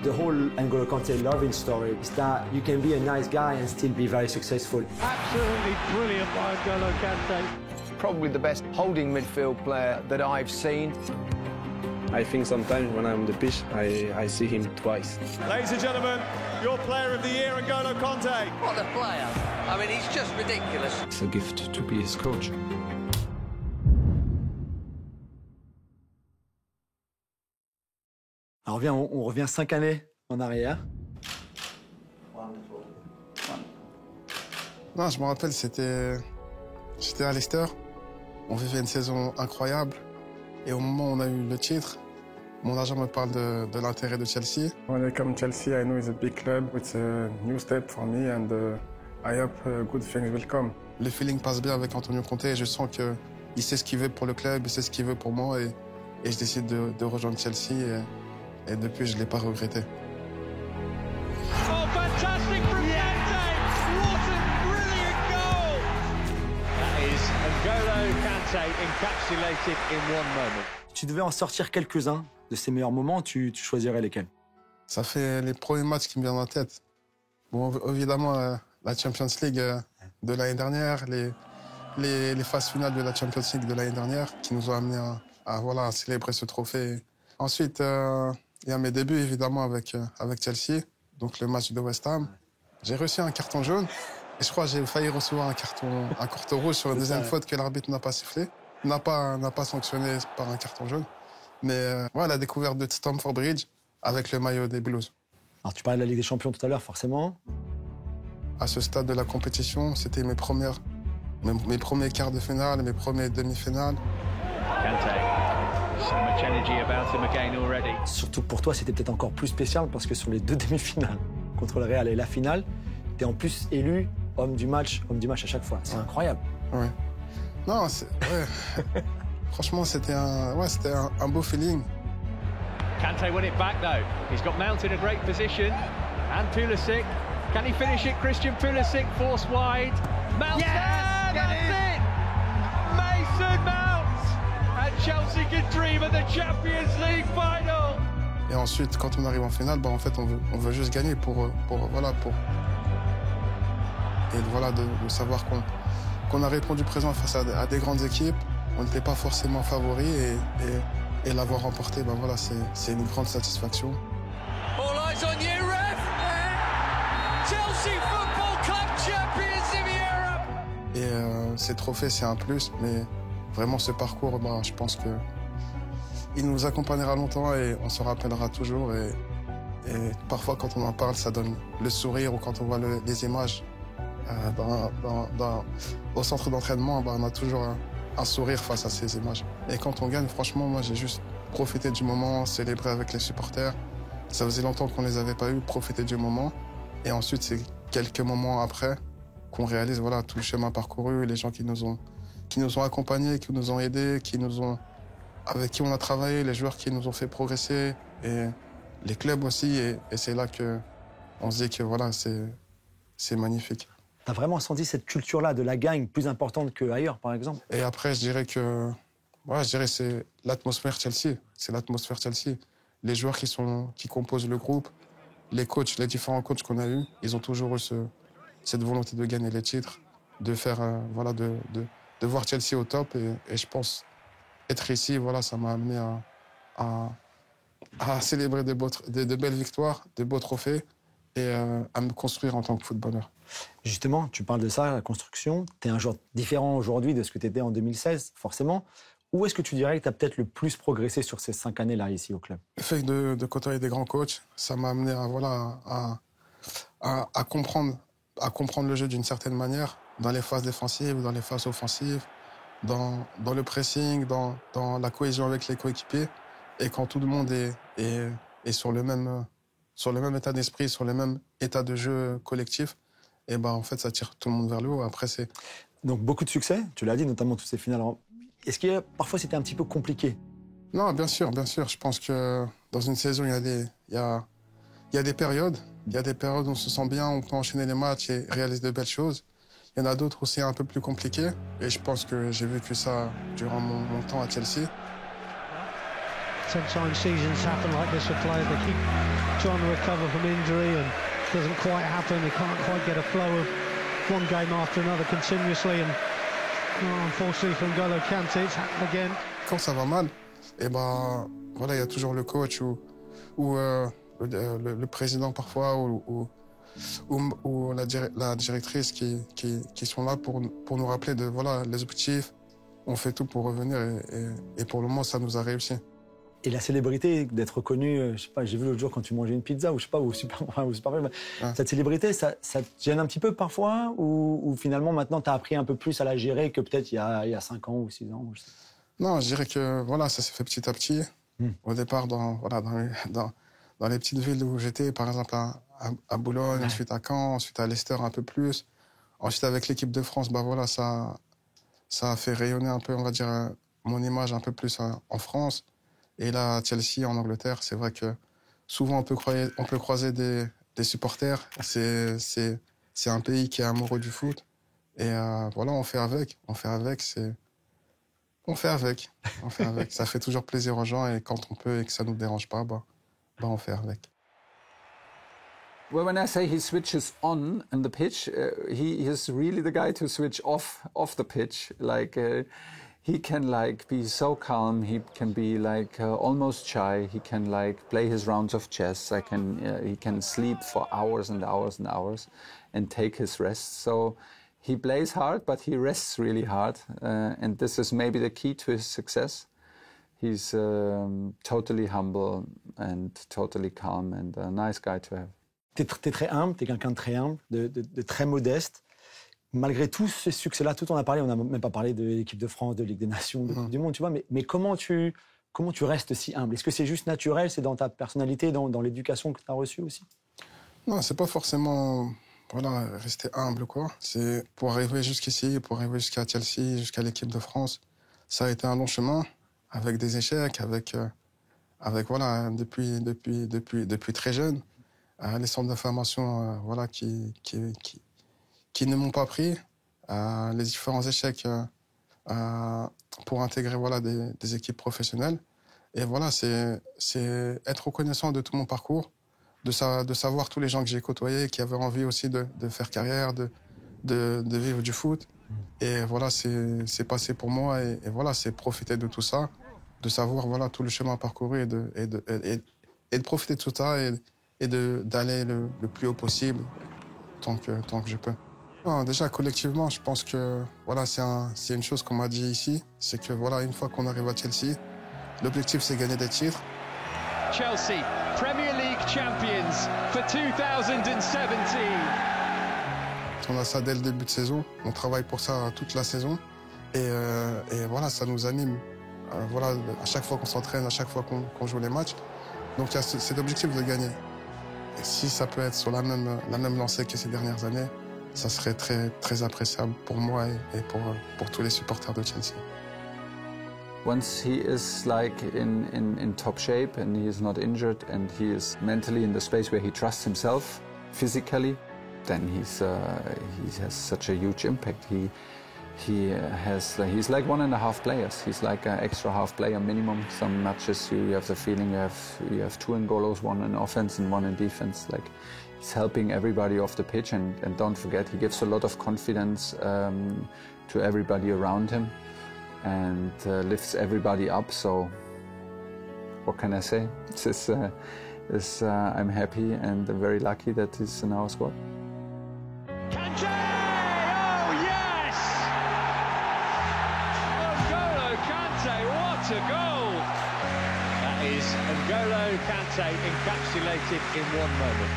The whole N'Golo Kanté loving story is that you can be a nice guy and still be very successful. Absolutely brilliant by N'Golo Kanté. Probably the best holding midfield player that I've seen. I think sometimes when I'm on the pitch, I see him twice. Ladies and gentlemen, your player of the year, N'Golo Kanté. What a player. I mean, he's just ridiculous. It's a gift to be his coach. Alors on revient 5 années en arrière. Non, je me rappelle, j'étais à Leicester. On vivait une saison incroyable. Et au moment où on a eu le titre, mon agent me parle de l'intérêt de Chelsea. When I come to Chelsea, I know it's a big club. It's a new step for me and I hope good things will come. Le feeling passe bien avec Antonio Conte et je sens qu'il sait ce qu'il veut pour le club, il sait ce qu'il veut pour moi et je décide de rejoindre Chelsea et depuis, je ne l'ai pas regretté. Oh, fantastic from Kanté! What a brilliant goal! That is N'Golo Kanté encapsulated in one moment. Tu devais en sortir quelques-uns de ces meilleurs moments, tu choisirais lesquels? Ça fait les premiers matchs qui me viennent en tête. Bon, évidemment, la Champions League de l'année dernière, les phases finales de la Champions League de l'année dernière qui nous ont amenés à célébrer ce trophée. Ensuite, il y a mes débuts, évidemment, avec Chelsea, donc le match de West Ham. J'ai reçu un carton jaune et je crois que j'ai failli recevoir un carton rouge sur une deuxième faute que l'arbitre n'a pas sifflé, n'a pas sanctionné par un carton jaune. Mais la découverte de Stamford Bridge avec le maillot des Blues. Alors tu parlais de la Ligue des Champions tout à l'heure, forcément. À ce stade de la compétition, c'était mes premiers quarts de finale, mes premières demi-finales. Kanté. So much energy about him again already. Surtout pour toi, c'était peut-être encore plus spécial parce que sur les 2 demi-finales contre le Real et la finale, tu es en plus élu homme du match à chaque fois. C'est incroyable. Ouais. Non, franchement, c'était un beau feeling. Kanté won it back though. He's got Mount in a great position. And Pulisic. Can he finish it? Christian Pulisic forced wide. Mount. Yeah, that's it! Mason Mount! And Chelsea can dream of the Champions League final! Et ensuite, quand on arrive en finale, en fait, on veut juste gagner pour de savoir qu'on a répondu présent face à des grandes équipes. On n'était pas forcément favoris et l'avoir remporté, c'est une grande satisfaction. All eyes on you, ref! Chelsea Football Club champions of Europe! Et ces trophées, c'est un plus, mais vraiment ce parcours, je pense que il nous accompagnera longtemps et on se rappellera toujours. Et parfois, quand on en parle, ça donne le sourire ou quand on voit les images au centre d'entraînement, on a toujours un sourire face à ces images. Et quand on gagne, franchement, moi, j'ai juste profité du moment, célébré avec les supporters. Ça faisait longtemps qu'on les avait pas eu, profiter du moment. Et ensuite, c'est quelques moments après qu'on réalise tout le chemin parcouru, les gens qui nous ont accompagnés, qui nous ont aidés, avec qui on a travaillé, les joueurs qui nous ont fait progresser, et les clubs aussi. Et c'est là qu'on se dit que c'est magnifique. T'as vraiment senti cette culture-là de la gagne plus importante qu'ailleurs, par exemple? Et après, je dirais que c'est l'atmosphère Chelsea. C'est l'atmosphère Chelsea. Les joueurs qui composent le groupe, les coachs, les différents coachs qu'on a eus, ils ont toujours eu cette volonté de gagner les titres, de faire, de voir Chelsea au top. Et je pense être ici, ça m'a amené à célébrer de belles victoires, de beaux trophées et à me construire en tant que footballeur. Justement, tu parles de ça, la construction. Tu es un joueur différent aujourd'hui de ce que tu étais en 2016, forcément. Où est-ce que tu dirais que tu as peut-être le plus progressé sur ces 5 années-là ici au club? Le fait de côtoyer des grands coachs, ça m'a amené à comprendre le jeu d'une certaine manière, dans les phases défensives, dans les phases offensives, dans le pressing, dans la cohésion avec les coéquipiers. Et quand tout le monde est sur le même état d'esprit, sur le même état de jeu collectif, et en fait, ça tire tout le monde vers le haut. Après, c'est... Donc, beaucoup de succès, tu l'as dit, notamment toutes ces finales. Est-ce que parfois, c'était un petit peu compliqué? Non, bien sûr. Je pense que dans une saison, il y a des périodes. Il y a des périodes où on se sent bien, on peut enchaîner les matchs et réaliser de belles choses. Il y en a d'autres où c'est un peu plus compliqué. Et je pense que j'ai vécu ça durant mon temps à Chelsea. Sometimes seasons happen like this for players. They keep trying to recover from injury and doesn't quite happen. They can't quite get a flow of one game after another continuously. And unfortunately for N'Golo Kanté, it's happened again. Quand ça va mal, et ben voilà, il y a toujours le coach ou le président parfois ou la directrice qui sont là pour nous rappeler de voilà les objectifs. On fait tout pour revenir et pour le moment ça nous a réussi. Et la célébrité d'être reconnu, je sais pas, j'ai vu l'autre jour quand tu mangeais une pizza ou je sais pas, ou super, cette célébrité, ça te gêne un petit peu parfois ou finalement maintenant tu as appris un peu plus à la gérer que peut-être il y a 5 ans ou 6 ans je sais. Non, je dirais que voilà, ça s'est fait petit à petit. Au départ, dans les petites villes où j'étais, par exemple à Boulogne, ensuite à Caen, ensuite à Leicester un peu plus. Ensuite avec l'équipe de France, bah voilà, ça a fait rayonner un peu, on va dire, mon image un peu plus en France. Et là, à Chelsea, en Angleterre, c'est vrai que souvent on peut croiser des supporters. C'est un pays qui est amoureux du foot. Et voilà, on fait avec. Ça fait toujours plaisir aux gens et quand on peut et que ça ne nous dérange pas, on fait avec. Well, when I say he switches on the pitch, he is really the guy to switch off the pitch. Like he can be so calm. He can be almost shy. He can play his rounds of chess. He can sleep for hours and hours and hours, and take his rest. So. He plays hard, but he rests really hard, and this is maybe the key to his success. He's totally humble and totally calm and a nice guy to have. T'es très humble, t'es quelqu'un de très humble, de très modeste. Malgré tous ces succès-là, tout on a parlé, on n'a même pas parlé de l'équipe de France, de Ligue des Nations, de Coupe du Monde, tu vois, mais comment tu restes si humble? Est-ce que c'est juste naturel, c'est dans ta personnalité, dans l'éducation que tu as reçue aussi? Non, c'est pas forcément... Voilà, rester humble, quoi. C'est pour arriver jusqu'ici, pour arriver jusqu'à Chelsea, jusqu'à l'équipe de France. Ça a été un long chemin, avec des échecs, avec voilà, depuis très jeune, les centres de formation, voilà, qui ne m'ont pas pris, les différents échecs pour intégrer, voilà, des équipes professionnelles. Et voilà, c'est être reconnaissant de tout mon parcours. De savoir tous les gens que j'ai côtoyés, qui avaient envie aussi de faire carrière, de vivre du foot. Et voilà, c'est passé pour moi. Et voilà, c'est profiter de tout ça, de savoir voilà, tout le chemin parcouru et de profiter de tout ça et d'aller le plus haut possible tant que je peux. Non, déjà, collectivement, je pense que voilà, c'est une chose qu'on m'a dit ici. C'est que voilà, une fois qu'on arrive à Chelsea, l'objectif, c'est gagner des titres. Chelsea, Premier League champions for 2017. On a ça dès le début de saison. On travaille pour ça toute la saison. Et voilà, ça nous anime. Voilà, à chaque fois qu'on s'entraîne, à chaque fois qu'on joue les matchs. Donc il y a cet objectif de gagner. Et si ça peut être sur la même lancée que ces dernières années, ça serait très, très appréciable pour moi et pour tous les supporters de Chelsea. Once he is in top shape and he is not injured and he is mentally in the space where he trusts himself physically, then he has such a huge impact. He's like 1.5 players. He's like an extra half player minimum. Some matches you have the feeling you have 2 N'Golos, 1 in offense and 1 in defense. Like he's helping everybody off the pitch and don't forget he gives a lot of confidence to everybody around him. And lifts everybody up. So, what can I say? I'm happy and very lucky that he's in our squad. Kanté! Oh yes! N'Golo Kanté, what a goal! That is N'Golo Kanté encapsulated in one moment.